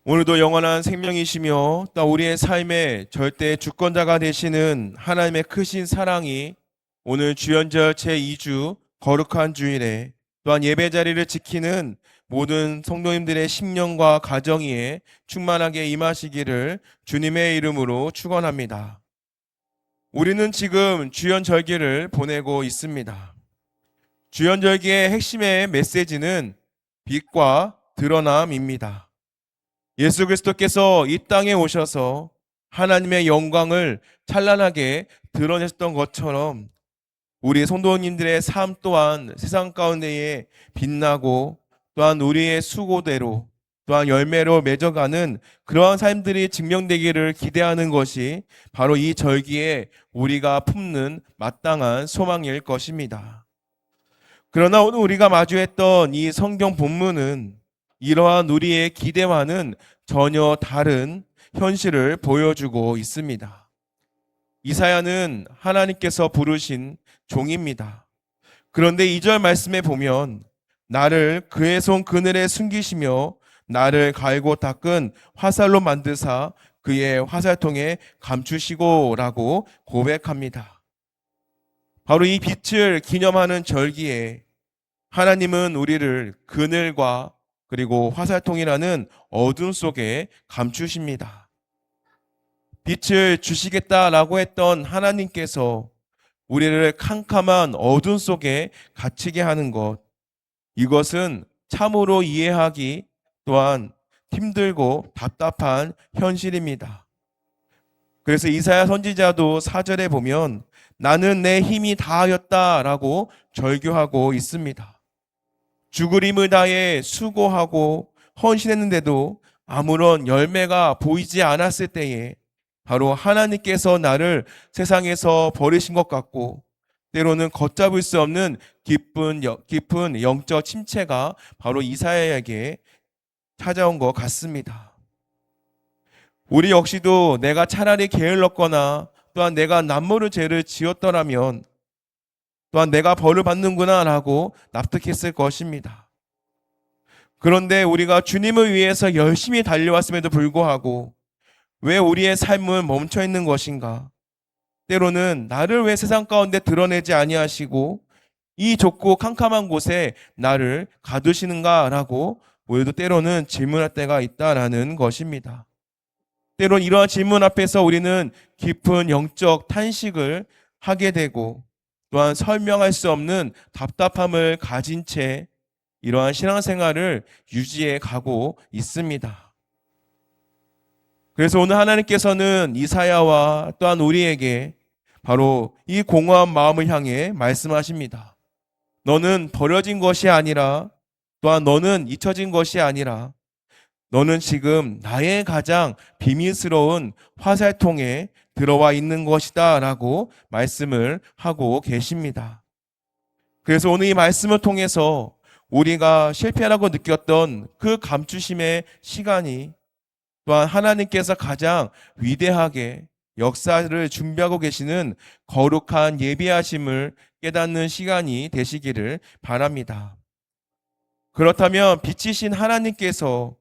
오늘도 영원한 생명이시며 또 우리의 삶의 절대 주권자가 되시는 하나님의 크신 사랑이 오늘 주연절 제2주 거룩한 주일에 또한 예배 자리를 지키는 모든 성도님들의 심령과 가정 위에 충만하게 임하시기를 주님의 이름으로 축원합니다. 우리는 지금 주연절기를 보내고 있습니다. 주연절기의 핵심의 메시지는 빛과 드러남입니다. 예수 그리스도께서 이 땅에 오셔서 하나님의 영광을 찬란하게 드러내셨던 것처럼 우리 성도님들의 삶 또한 세상 가운데에 빛나고 또한 우리의 수고대로 또한 열매로 맺어가는 그러한 삶들이 증명되기를 기대하는 것이 바로 이 절기에 우리가 품는 마땅한 소망일 것입니다. 그러나 오늘 우리가 마주했던 이 성경 본문은 이러한 우리의 기대와는 전혀 다른 현실을 보여주고 있습니다. 이사야는 하나님께서 부르신 종입니다. 그런데 2절 말씀에 보면 나를 그의 손 그늘에 숨기시며 나를 갈고 닦은 화살로 만드사 그의 화살통에 감추시고 라고 고백합니다. 바로 이 빛을 기념하는 절기에 하나님은 우리를 그늘과 그리고 화살통이라는 어둠 속에 감추십니다. 빛을 주시겠다라고 했던 하나님께서 우리를 캄캄한 어둠 속에 갇히게 하는 것, 이것은 참으로 이해하기 또한 힘들고 답답한 현실입니다. 그래서 이사야 선지자도 4절에 보면 나는 내 힘이 다하였다라고 절규하고 있습니다. 죽을 힘을 다해 수고하고 헌신했는데도 아무런 열매가 보이지 않았을 때에 바로 하나님께서 나를 세상에서 버리신 것 같고 때로는 걷잡을 수 없는 깊은 영적 침체가 바로 이사야에게 찾아온 것 같습니다. 우리 역시도 내가 차라리 게을렀거나 또한 내가 남모를 죄를 지었더라면 또한 내가 벌을 받는구나 라고 납득했을 것입니다. 그런데 우리가 주님을 위해서 열심히 달려왔음에도 불구하고 왜 우리의 삶은 멈춰 있는 것인가? 때로는 나를 왜 세상 가운데 드러내지 아니하시고 이 좁고 캄캄한 곳에 나를 가두시는가 라고 우리도 때로는 질문할 때가 있다라는 것입니다. 때론 이러한 질문 앞에서 우리는 깊은 영적 탄식을 하게 되고 또한 설명할 수 없는 답답함을 가진 채 이러한 신앙생활을 유지해 가고 있습니다. 그래서 오늘 하나님께서는 이사야와 또한 우리에게 바로 이 공허한 마음을 향해 말씀하십니다. 너는 버려진 것이 아니라 또한 너는 잊혀진 것이 아니라 너는 지금 나의 가장 비밀스러운 화살통에 들어와 있는 것이다 라고 말씀을 하고 계십니다. 그래서 오늘 이 말씀을 통해서 우리가 실패라고 느꼈던 그 감추심의 시간이 또한 하나님께서 가장 위대하게 역사를 준비하고 계시는 거룩한 예비하심을 깨닫는 시간이 되시기를 바랍니다. 그렇다면 빛이신 하나님께서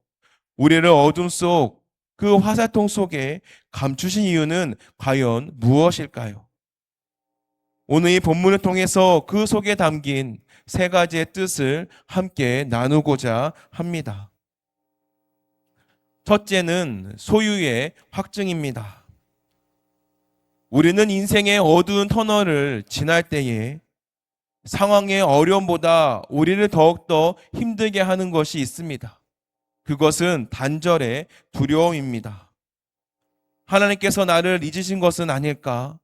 우리를 어둠 속 그 화살통 속에 감추신 이유는 과연 무엇일까요? 오늘 이 본문을 통해서 그 속에 담긴 세 가지의 뜻을 함께 나누고자 합니다. 첫째는 소유의 확증입니다. 우리는 인생의 어두운 터널을 지날 때에 상황의 어려움보다 우리를 더욱더 힘들게 하는 것이 있습니다. 그것은 단절의 두려움입니다. 하나님께서 나를 잊으신 것은 아닐까?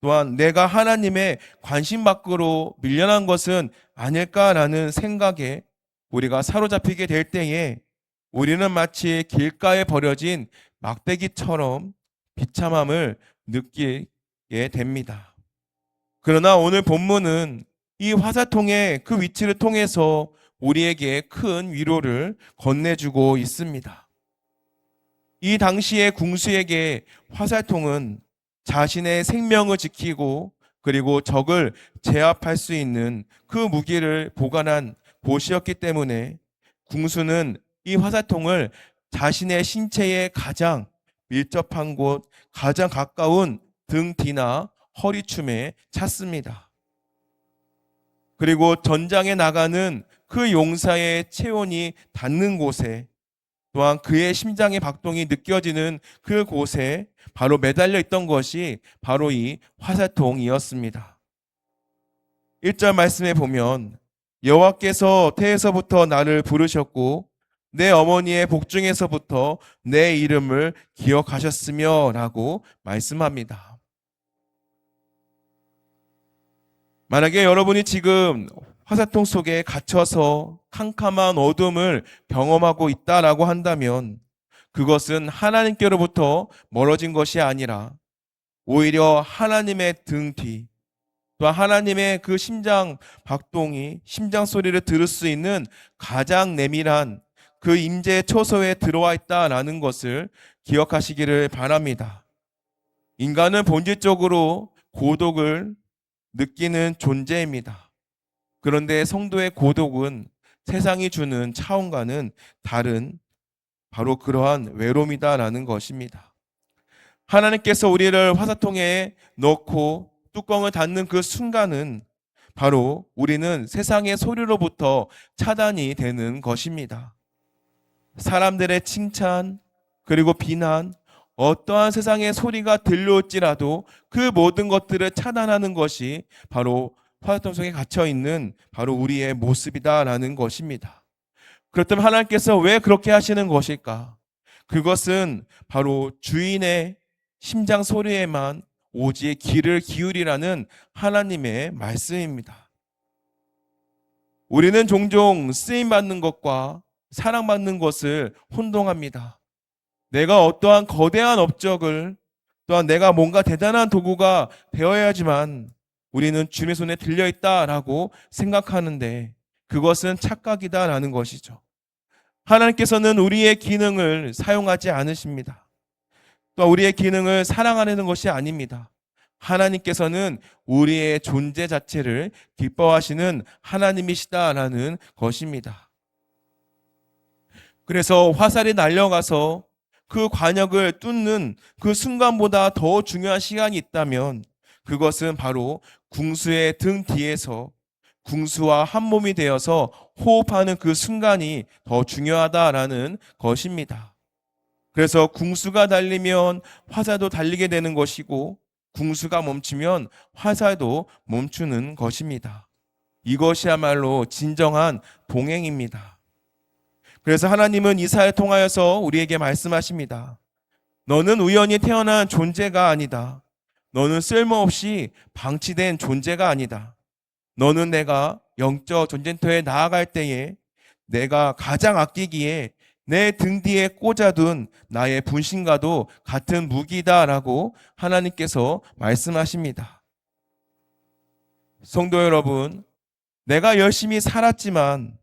또한 내가 하나님의 관심 밖으로 밀려난 것은 아닐까라는 생각에 우리가 사로잡히게 될 때에 우리는 마치 길가에 버려진 막대기처럼 비참함을 느끼게 됩니다. 그러나 오늘 본문은 이 화살통의 그 위치를 통해서 우리에게 큰 위로를 건네주고 있습니다. 이 당시의 궁수에게 화살통은 자신의 생명을 지키고 그리고 적을 제압할 수 있는 그 무기를 보관한 곳이었기 때문에 궁수는 이 화살통을 자신의 신체에 가장 밀접한 곳, 가장 가까운 등 뒤나 허리춤에 찼습니다. 그리고 전장에 나가는 그 용사의 체온이 닿는 곳에, 또한 그의 심장의 박동이 느껴지는 그 곳에 바로 매달려 있던 것이 바로 이 화살통이었습니다. 1절 말씀에 보면 여호와께서 태에서부터 나를 부르셨고 내 어머니의 복중에서부터 내 이름을 기억하셨으며 라고 말씀합니다. 만약에 여러분이 지금 화살통 속에 갇혀서 캄캄한 어둠을 경험하고 있다라고 한다면 그것은 하나님께로부터 멀어진 것이 아니라 오히려 하나님의 등 뒤, 또한 하나님의 그 심장 박동이, 심장 소리를 들을 수 있는 가장 내밀한 그 임재 초소에 들어와 있다라는 것을 기억하시기를 바랍니다. 인간은 본질적으로 고독을 느끼는 존재입니다. 그런데 성도의 고독은 세상이 주는 차원과는 다른 바로 그러한 외로움이다라는 것입니다. 하나님께서 우리를 화살통에 넣고 뚜껑을 닫는 그 순간은 바로 우리는 세상의 소리로부터 차단이 되는 것입니다. 사람들의 칭찬, 그리고 비난, 어떠한 세상의 소리가 들려올지라도 그 모든 것들을 차단하는 것이 바로 화살통 속에 갇혀 있는 바로 우리의 모습이다라는 것입니다. 그렇다면 하나님께서 왜 그렇게 하시는 것일까? 그것은 바로 주인의 심장 소리에만 오직 귀를 기울이라는 하나님의 말씀입니다. 우리는 종종 쓰임받는 것과 사랑받는 것을 혼동합니다. 내가 어떠한 거대한 업적을, 또한 내가 뭔가 대단한 도구가 되어야지만 우리는 주님의 손에 들려있다라고 생각하는데 그것은 착각이다라는 것이죠. 하나님께서는 우리의 기능을 사용하지 않으십니다. 또 우리의 기능을 사랑하려는 것이 아닙니다. 하나님께서는 우리의 존재 자체를 기뻐하시는 하나님이시다라는 것입니다. 그래서 화살이 날려가서 그 관역을 뚫는 그 순간보다 더 중요한 시간이 있다면 그것은 바로 궁수의 등 뒤에서 궁수와 한 몸이 되어서 호흡하는 그 순간이 더 중요하다라는 것입니다. 그래서 궁수가 달리면 화살도 달리게 되는 것이고 궁수가 멈추면 화살도 멈추는 것입니다. 이것이야말로 진정한 동행입니다. 그래서 하나님은 이사야를 통하여서 우리에게 말씀하십니다. 너는 우연히 태어난 존재가 아니다. 너는 쓸모없이 방치된 존재가 아니다. 너는 내가 영적 전쟁터에 나아갈 때에 내가 가장 아끼기에 내 등 뒤에 꽂아둔 나의 분신과도 같은 무기다라고 하나님께서 말씀하십니다. 성도 여러분, 내가 열심히 살았지만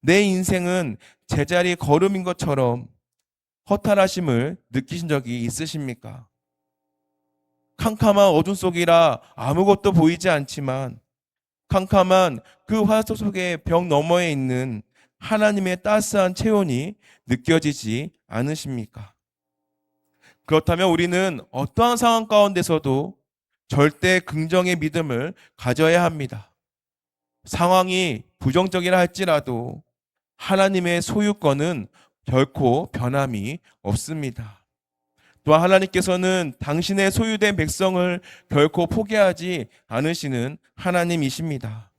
내 인생은 제자리 걸음인 것처럼 허탈하심을 느끼신 적이 있으십니까? 캄캄한 어둠 속이라 아무것도 보이지 않지만 캄캄한 그 화살 속의 벽 너머에 있는 하나님의 따스한 체온이 느껴지지 않으십니까? 그렇다면 우리는 어떠한 상황 가운데서도 절대 긍정의 믿음을 가져야 합니다. 상황이 부정적이라 할지라도 하나님의 소유권은 결코 변함이 없습니다. 또한 하나님께서는 당신의 소유된 백성을 결코 포기하지 않으시는 하나님이십니다.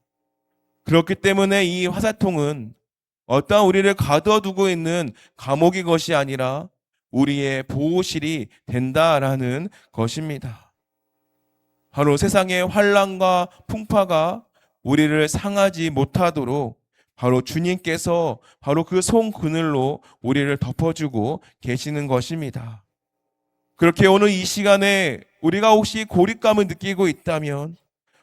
그렇기 때문에 이 화살통은 어떠한 우리를 가둬두고 있는 감옥이 것이 아니라 우리의 보호실이 된다라는 것입니다. 바로 세상의 환난과 풍파가 우리를 상하지 못하도록 바로 주님께서 바로 그 손 그늘로 우리를 덮어주고 계시는 것입니다. 그렇게 오늘 이 시간에 우리가 혹시 고립감을 느끼고 있다면,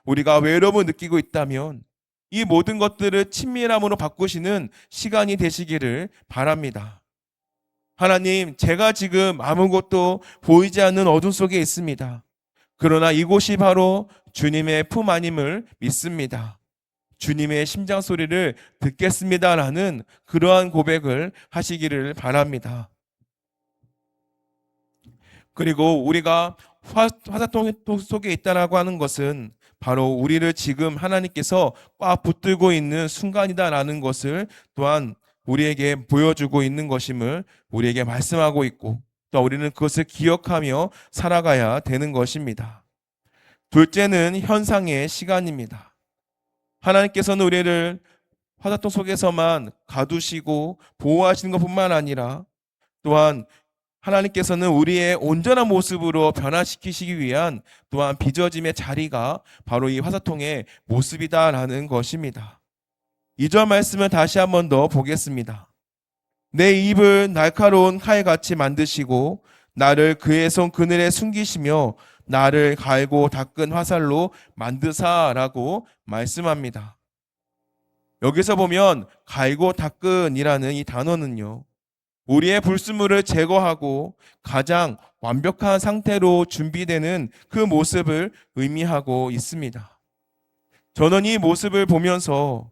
우리가 외로움을 느끼고 있다면 이 모든 것들을 친밀함으로 바꾸시는 시간이 되시기를 바랍니다. 하나님, 제가 지금 아무것도 보이지 않는 어둠 속에 있습니다. 그러나 이곳이 바로 주님의 품 안임을 믿습니다. 주님의 심장 소리를 듣겠습니다라는 그러한 고백을 하시기를 바랍니다. 그리고 우리가 화살통 속에 있다라고 하는 것은 바로 우리를 지금 하나님께서 꽉 붙들고 있는 순간이다라는 것을 또한 우리에게 보여주고 있는 것임을 우리에게 말씀하고 있고, 또 우리는 그것을 기억하며 살아가야 되는 것입니다. 둘째는 현상의 시간입니다. 하나님께서는 우리를 화살통 속에서만 가두시고 보호하시는 것뿐만 아니라 또한 하나님께서는 우리의 온전한 모습으로 변화시키시기 위한 또한 빚어짐의 자리가 바로 이 화살통의 모습이다라는 것입니다. 2절 말씀을 다시 한 번 더 보겠습니다. 내 입을 날카로운 칼같이 만드시고 나를 그의 손 그늘에 숨기시며 나를 갈고 닦은 화살로 만드사라고 말씀합니다. 여기서 보면 갈고 닦은이라는 이 단어는요, 우리의 불순물을 제거하고 가장 완벽한 상태로 준비되는 그 모습을 의미하고 있습니다. 저는 이 모습을 보면서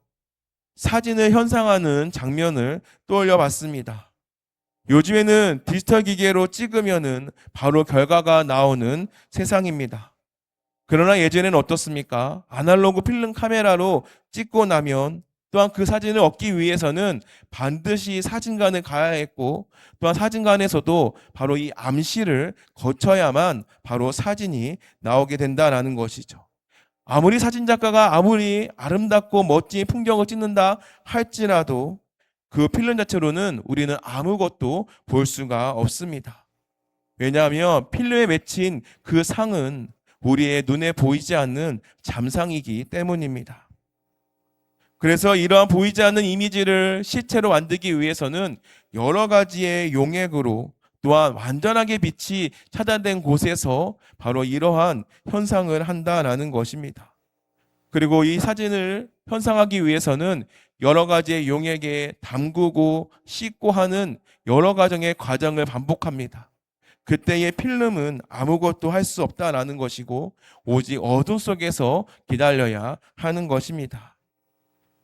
사진을 현상하는 장면을 떠올려 봤습니다. 요즘에는 디지털 기계로 찍으면은 바로 결과가 나오는 세상입니다. 그러나 예전에는 어떻습니까? 아날로그 필름 카메라로 찍고 나면 또한 그 사진을 얻기 위해서는 반드시 사진관을 가야 했고, 또한 사진관에서도 바로 이 암시를 거쳐야만 바로 사진이 나오게 된다라는 것이죠. 아무리 사진작가가 아무리 아름답고 멋진 풍경을 찍는다 할지라도 그 필름 자체로는 우리는 아무것도 볼 수가 없습니다. 왜냐하면 필름에 맺힌 그 상은 우리의 눈에 보이지 않는 잠상이기 때문입니다. 그래서 이러한 보이지 않는 이미지를 실체로 만들기 위해서는 여러 가지의 용액으로 또한 완전하게 빛이 차단된 곳에서 바로 이러한 현상을 한다라는 것입니다. 그리고 이 사진을 현상하기 위해서는 여러 가지의 용액에 담그고 씻고 하는 여러 가정의 과정을 반복합니다. 그때의 필름은 아무것도 할 수 없다라는 것이고 오직 어둠 속에서 기다려야 하는 것입니다.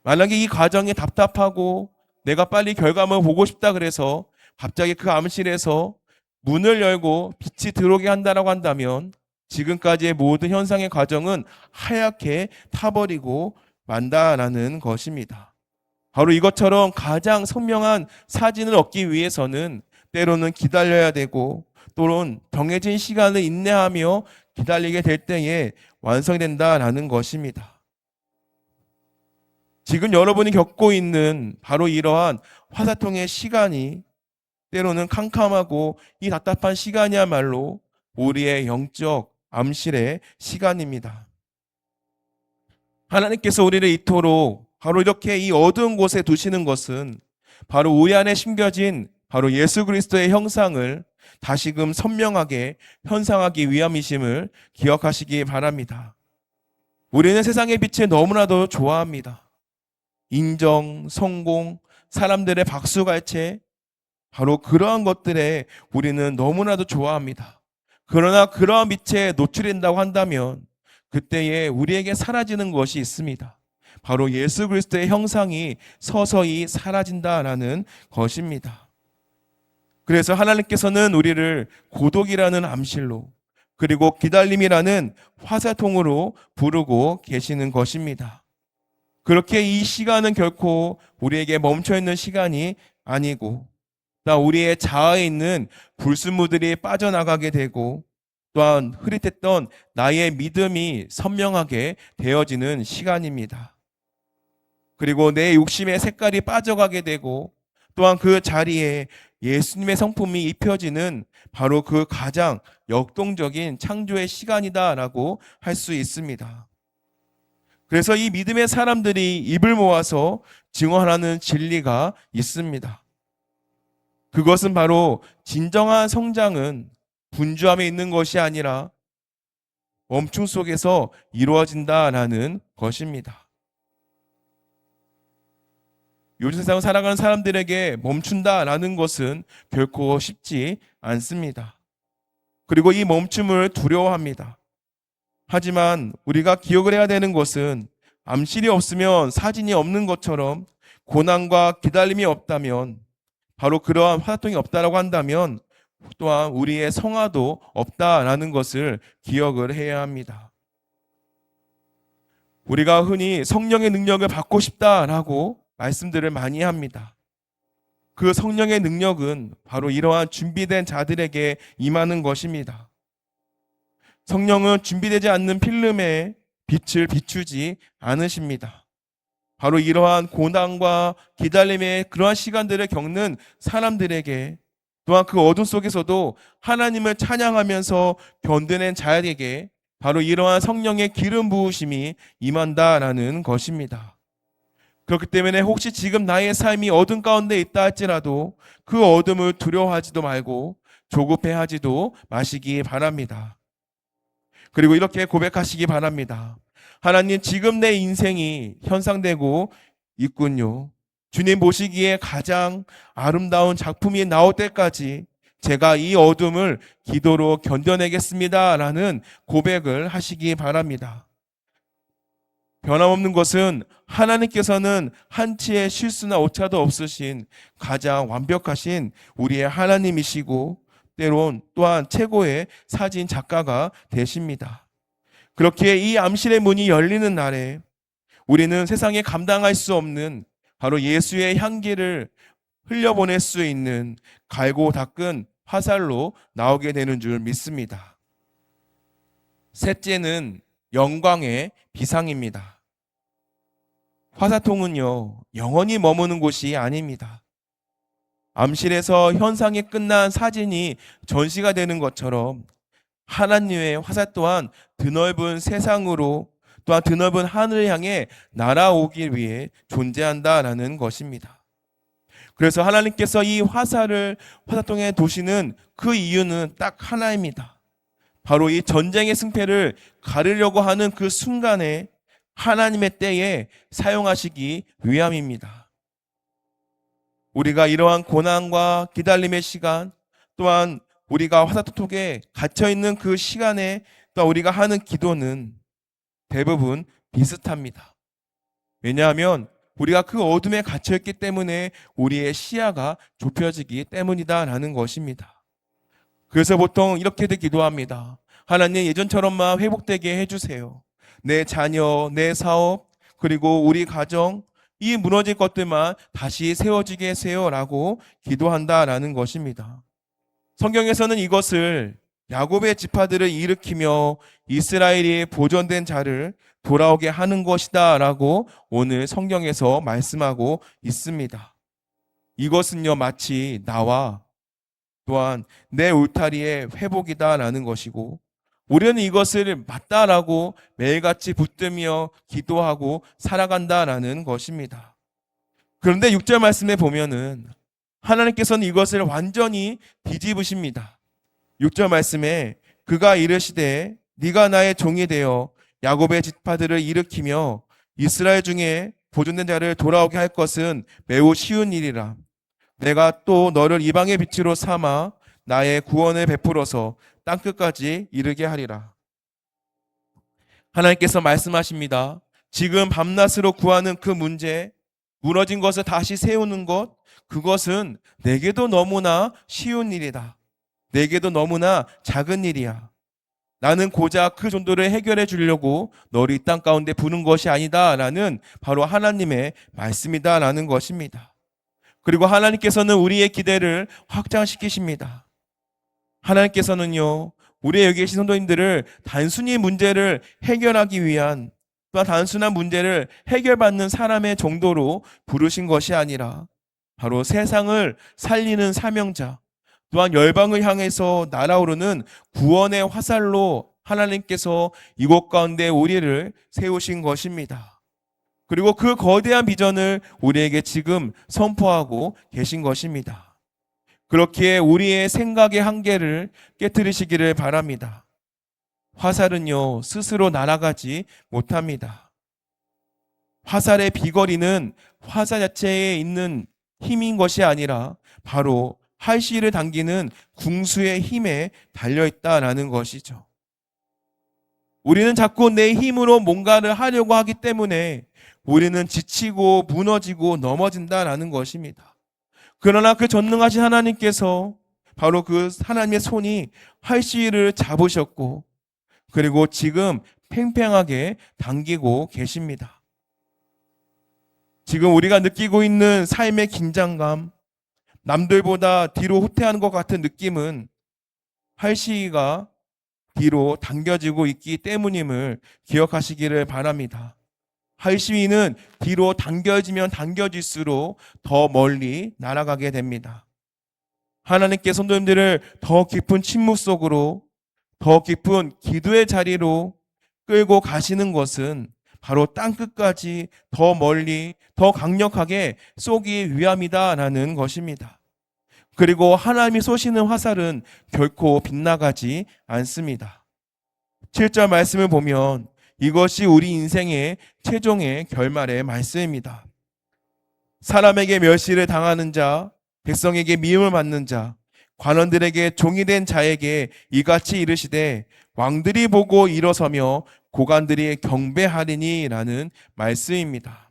만약에 이 과정이 답답하고 내가 빨리 결과물을 보고 싶다 그래서 갑자기 그 암실에서 문을 열고 빛이 들어오게 한다라고 한다면 지금까지의 모든 현상의 과정은 하얗게 타버리고 만다라는 것입니다. 바로 이것처럼 가장 선명한 사진을 얻기 위해서는 때로는 기다려야 되고 또는 정해진 시간을 인내하며 기다리게 될 때에 완성이 된다라는 것입니다. 지금 여러분이 겪고 있는 바로 이러한 화살통의 시간이 때로는 캄캄하고 이 답답한 시간이야말로 우리의 영적 암실의 시간입니다. 하나님께서 우리를 이토록 바로 이렇게 이 어두운 곳에 두시는 것은 바로 우리 안에 심겨진 바로 예수 그리스도의 형상을 다시금 선명하게 현상하기 위함이심을 기억하시기 바랍니다. 우리는 세상의 빛을 너무나도 좋아합니다. 인정, 성공, 사람들의 박수갈채, 바로 그러한 것들에 우리는 너무나도 좋아합니다. 그러나 그러한 빛에 노출된다고 한다면 그때에 우리에게 사라지는 것이 있습니다. 바로 예수 그리스도의 형상이 서서히 사라진다라는 것입니다. 그래서 하나님께서는 우리를 고독이라는 암실로 그리고 기다림이라는 화살통으로 부르고 계시는 것입니다. 그렇게 이 시간은 결코 우리에게 멈춰있는 시간이 아니고 우리의 자아에 있는 불순물들이 빠져나가게 되고 또한 흐릿했던 나의 믿음이 선명하게 되어지는 시간입니다. 그리고 내 욕심의 색깔이 빠져가게 되고 또한 그 자리에 예수님의 성품이 입혀지는 바로 그 가장 역동적인 창조의 시간이다라고 할 수 있습니다. 그래서 이 믿음의 사람들이 입을 모아서 증언하는 진리가 있습니다. 그것은 바로 진정한 성장은 분주함에 있는 것이 아니라 멈춤 속에서 이루어진다라는 것입니다. 요즘 세상을 살아가는 사람들에게 멈춘다라는 것은 결코 쉽지 않습니다. 그리고 이 멈춤을 두려워합니다. 하지만 우리가 기억을 해야 되는 것은 암실이 없으면 사진이 없는 것처럼 고난과 기다림이 없다면 바로 그러한 화살통이 없다라고 한다면 또한 우리의 성화도 없다라는 것을 기억을 해야 합니다. 우리가 흔히 성령의 능력을 받고 싶다라고 말씀들을 많이 합니다. 그 성령의 능력은 바로 이러한 준비된 자들에게 임하는 것입니다. 성령은 준비되지 않는 필름에 빛을 비추지 않으십니다. 바로 이러한 고난과 기다림의 그러한 시간들을 겪는 사람들에게, 또한 그 어둠 속에서도 하나님을 찬양하면서 견뎌낸 자에게 바로 이러한 성령의 기름 부으심이 임한다라는 것입니다. 그렇기 때문에 혹시 지금 나의 삶이 어둠 가운데 있다 할지라도 그 어둠을 두려워하지도 말고 조급해하지도 마시기 바랍니다. 그리고 이렇게 고백하시기 바랍니다. 하나님, 지금 내 인생이 현상되고 있군요. 주님 보시기에 가장 아름다운 작품이 나올 때까지 제가 이 어둠을 기도로 견뎌내겠습니다 라는 고백을 하시기 바랍니다. 변함없는 것은 하나님께서는 한치의 실수나 오차도 없으신 가장 완벽하신 우리의 하나님이시고 때론 또한 최고의 사진 작가가 되십니다. 그렇기에 이 암실의 문이 열리는 날에 우리는 세상에 감당할 수 없는 바로 예수의 향기를 흘려보낼 수 있는 갈고 닦은 화살로 나오게 되는 줄 믿습니다. 셋째는 영광의 비상입니다. 화살통은요, 영원히 머무는 곳이 아닙니다. 암실에서 현상이 끝난 사진이 전시가 되는 것처럼 하나님의 화살 또한 드넓은 세상으로 또한 드넓은 하늘을 향해 날아오기 위해 존재한다라는 것입니다. 그래서 하나님께서 이 화살통에 두시는 그 이유는 딱 하나입니다. 바로 이 전쟁의 승패를 가르려고 하는 그 순간에 하나님의 때에 사용하시기 위함입니다. 우리가 이러한 고난과 기다림의 시간, 또한 우리가 화살통에 갇혀있는 그 시간에 또 우리가 하는 기도는 대부분 비슷합니다. 왜냐하면 우리가 그 어둠에 갇혀있기 때문에 우리의 시야가 좁혀지기 때문이다라는 것입니다. 그래서 보통 이렇게도 기도합니다. 하나님, 예전처럼만 회복되게 해주세요. 내 자녀, 내 사업, 그리고 우리 가정, 이 무너질 것들만 다시 세워지게 해주세요라고 기도한다라는 것입니다. 성경에서는 이것을 야곱의 지파들을 일으키며 이스라엘이 보존된 자를 돌아오게 하는 것이다 라고 오늘 성경에서 말씀하고 있습니다. 이것은요, 마치 나와 또한 내 울타리의 회복이다 라는 것이고, 우리는 이것을 맞다라고 매일같이 붙들며 기도하고 살아간다라는 것입니다. 그런데 6절 말씀에 보면은 하나님께서는 이것을 완전히 뒤집으십니다. 6절 말씀에 그가 이르시되 네가 나의 종이 되어 야곱의 지파들을 일으키며 이스라엘 중에 보존된 자를 돌아오게 할 것은 매우 쉬운 일이라. 내가 또 너를 이방의 빛으로 삼아 나의 구원을 베풀어서 땅끝까지 이르게 하리라. 하나님께서 말씀하십니다. 지금 밤낮으로 구하는 그 문제, 무너진 것을 다시 세우는 것, 그것은 내게도 너무나 쉬운 일이다. 내게도 너무나 작은 일이야. 나는 고작 그 정도를 해결해 주려고 너를 이 땅 가운데 부른 것이 아니다 라는 바로 하나님의 말씀이다 라는 것입니다. 그리고 하나님께서는 우리의 기대를 확장시키십니다. 하나님께서는요, 우리 여기 계신 성도님들을 단순히 문제를 해결하기 위한, 또한 단순한 문제를 해결받는 사람의 정도로 부르신 것이 아니라 바로 세상을 살리는 사명자, 또한 열방을 향해서 날아오르는 구원의 화살로 하나님께서 이곳 가운데 우리를 세우신 것입니다. 그리고 그 거대한 비전을 우리에게 지금 선포하고 계신 것입니다. 그렇기에 우리의 생각의 한계를 깨트리시기를 바랍니다. 화살은요, 스스로 날아가지 못합니다. 화살의 비거리는 화살 자체에 있는 힘인 것이 아니라 바로 활시를 당기는 궁수의 힘에 달려있다라는 것이죠. 우리는 자꾸 내 힘으로 뭔가를 하려고 하기 때문에 우리는 지치고 무너지고 넘어진다라는 것입니다. 그러나 그 전능하신 하나님께서 바로 그 하나님의 손이 활시위를 잡으셨고 그리고 지금 팽팽하게 당기고 계십니다. 지금 우리가 느끼고 있는 삶의 긴장감, 남들보다 뒤로 후퇴하는 것 같은 느낌은 활시위가 뒤로 당겨지고 있기 때문임을 기억하시기를 바랍니다. 활시위는 뒤로 당겨지면 당겨질수록 더 멀리 날아가게 됩니다. 하나님께 성도님들을 더 깊은 침묵 속으로, 더 깊은 기도의 자리로 끌고 가시는 것은 바로 땅끝까지 더 멀리, 더 강력하게 쏘기 위함이다라는 것입니다. 그리고 하나님이 쏘시는 화살은 결코 빗나가지 않습니다. 7절 말씀을 보면 이것이 우리 인생의 최종의 결말의 말씀입니다. 사람에게 멸시를 당하는 자, 백성에게 미움을 받는 자, 관원들에게 종이 된 자에게 이같이 이르시되 왕들이 보고 일어서며 고관들이 경배하리니라는 말씀입니다.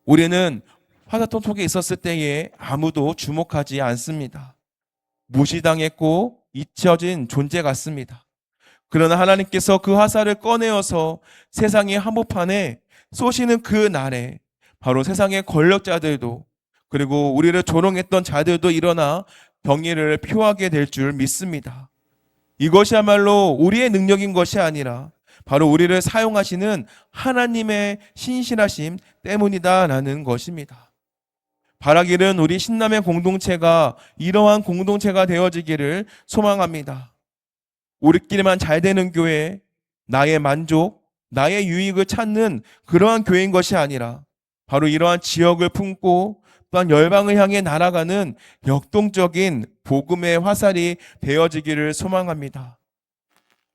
우리는 화살통 속에 있었을 때에 아무도 주목하지 않습니다. 무시당했고 잊혀진 존재 같습니다. 그러나 하나님께서 그 화살을 꺼내어서 세상의 한복판에 쏘시는 그 날에 바로 세상의 권력자들도 그리고 우리를 조롱했던 자들도 일어나 경의를 표하게 될 줄 믿습니다. 이것이야말로 우리의 능력인 것이 아니라 바로 우리를 사용하시는 하나님의 신실하심 때문이다라는 것입니다. 바라기는 우리 신남의 공동체가 이러한 공동체가 되어지기를 소망합니다. 우리끼리만 잘 되는 교회, 나의 만족, 나의 유익을 찾는 그러한 교회인 것이 아니라 바로 이러한 지역을 품고 또한 열방을 향해 날아가는 역동적인 복음의 화살이 되어지기를 소망합니다.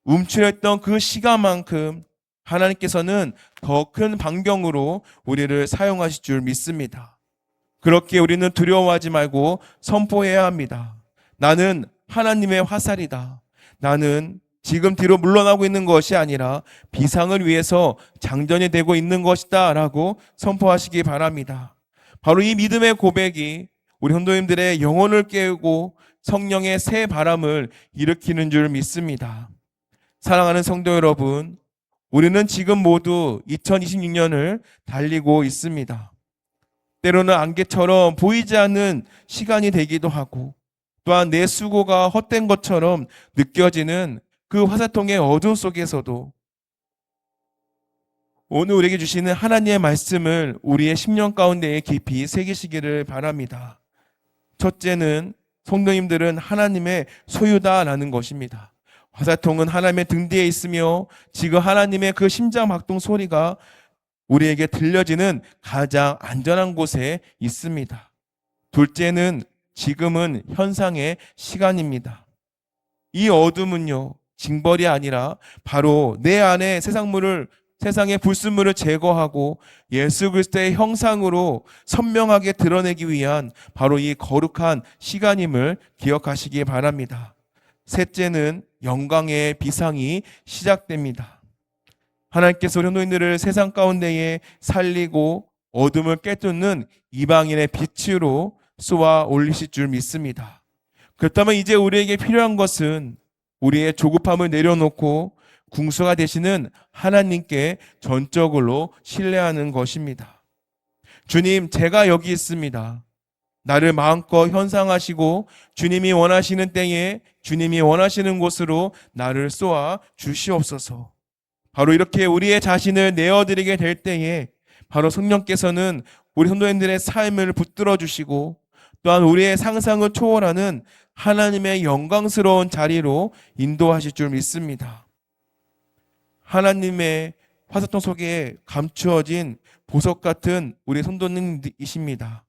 움츠렸던 그 시간만큼 하나님께서는 더 큰 반경으로 우리를 사용하실 줄 믿습니다. 그렇게 우리는 두려워하지 말고 선포해야 합니다. 나는 하나님의 화살이다. 나는 지금 뒤로 물러나고 있는 것이 아니라 비상을 위해서 장전이 되고 있는 것이다 라고 선포하시기 바랍니다. 바로 이 믿음의 고백이 우리 성도님들의 영혼을 깨우고 성령의 새 바람을 일으키는 줄 믿습니다. 사랑하는 성도 여러분, 우리는 지금 모두 2026년을 달리고 있습니다. 때로는 안개처럼 보이지 않는 시간이 되기도 하고 또한 내 수고가 헛된 것처럼 느껴지는 그 화살통의 어둠 속에서도 오늘 우리에게 주시는 하나님의 말씀을 우리의 심령 가운데에 깊이 새기시기를 바랍니다. 첫째는 성도님들은 하나님의 소유다라는 것입니다. 화살통은 하나님의 등 뒤에 있으며 지금 하나님의 그 심장 박동 소리가 우리에게 들려지는 가장 안전한 곳에 있습니다. 둘째는 지금은 현상의 시간입니다. 이 어둠은요, 징벌이 아니라 바로 내 안에 세상의 불순물을 제거하고 예수 그리스도의 형상으로 선명하게 드러내기 위한 바로 이 거룩한 시간임을 기억하시기 바랍니다. 셋째는 영광의 비상이 시작됩니다. 하나님께서 우리 성도님들을 세상 가운데에 살리고 어둠을 깨뚫는 이방인의 빛으로 쏘아 올리실 줄 믿습니다. 그렇다면 이제 우리에게 필요한 것은 우리의 조급함을 내려놓고 궁수가 되시는 하나님께 전적으로 신뢰하는 것입니다. 주님, 제가 여기 있습니다. 나를 마음껏 현상하시고 주님이 원하시는 때에 주님이 원하시는 곳으로 나를 쏘아 주시옵소서. 바로 이렇게 우리의 자신을 내어드리게 될 때에 바로 성령께서는 우리 성도님들의 삶을 붙들어 주시고 또한 우리의 상상을 초월하는 하나님의 영광스러운 자리로 인도하실 줄 믿습니다. 하나님의 화살통 속에 감추어진 보석 같은 우리 성도님이십니다.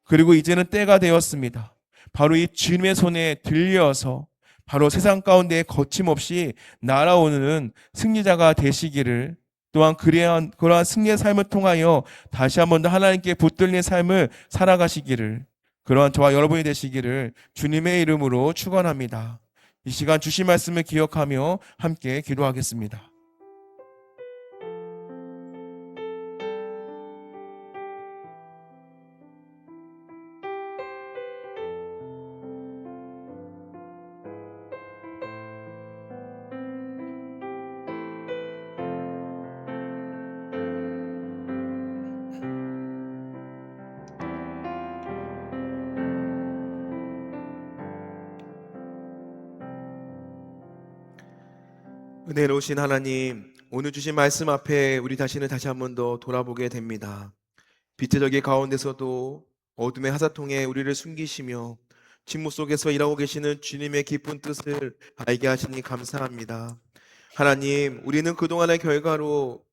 그리고 이제는 때가 되었습니다. 바로 이 주님의 손에 들려서 바로 세상 가운데 거침없이 날아오는 승리자가 되시기를 또한 그러한 승리의 삶을 통하여 다시 한 번 더 하나님께 붙들린 삶을 살아가시기를 그러한 저와 여러분이 되시기를 주님의 이름으로 축원합니다. 이 시간 주신 말씀을 기억하며 함께 기도하겠습니다. 은혜로우신 하나님, 오늘 주신 말씀 앞에 우리 자신을 다시 한 번 더 돌아보게 됩니다. 빛의 저기 가운데서도 어둠의 하사통에 우리를 숨기시며 침묵 속에서 일하고 계시는 주님의 깊은 뜻을 알게 하시니 감사합니다. 하나님, 우리는 그동안의 결과로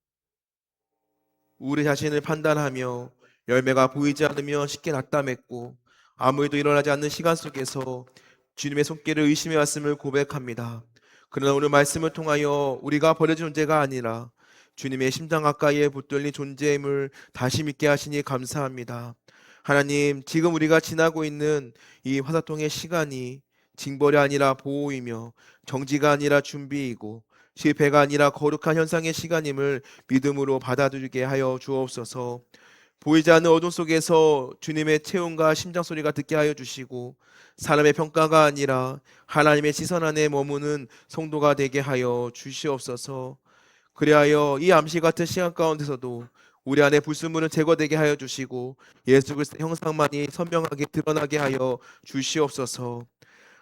우리 자신을 판단하며 열매가 보이지 않으며 쉽게 낙담했고 아무 일도 일어나지 않는 시간 속에서 주님의 손길을 의심해 왔음을 고백합니다. 그러나 오늘 말씀을 통하여 우리가 버려진 존재가 아니라 주님의 심장 가까이에 붙들린 존재임을 다시 믿게 하시니 감사합니다. 하나님, 지금 우리가 지나고 있는 이 화사통의 시간이 징벌이 아니라 보호이며 정지가 아니라 준비이고 실패가 아니라 거룩한 현상의 시간임을 믿음으로 받아들이게 하여 주옵소서. 보이지 않는 어둠 속에서 주님의 체온과 심장 소리가 듣게 하여 주시고 사람의 평가가 아니라 하나님의 시선 안에 머무는 성도가 되게 하여 주시옵소서. 그리하여 이 암시 같은 시간 가운데서도 우리 안에 불순물은 제거되게 하여 주시고 예수 그리스도의 형상만이 선명하게 드러나게 하여 주시옵소서.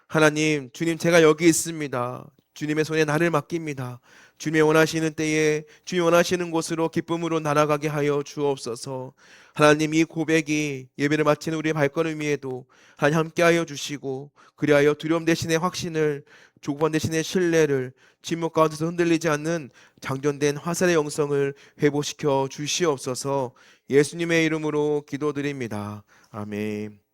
하나님, 주님 제가 여기 있습니다. 주님의 손에 나를 맡깁니다. 주님이 원하시는 때에 주님이 원하시는 곳으로 기쁨으로 날아가게 하여 주옵소서. 하나님, 이 고백이 예배를 마치는 우리의 발걸음 위에도 하나님 함께하여 주시고 그리하여 두려움 대신에 확신을, 조급함 대신에 신뢰를, 침묵 가운데서 흔들리지 않는 장전된 화살의 영성을 회복시켜 주시옵소서. 예수님의 이름으로 기도드립니다. 아멘.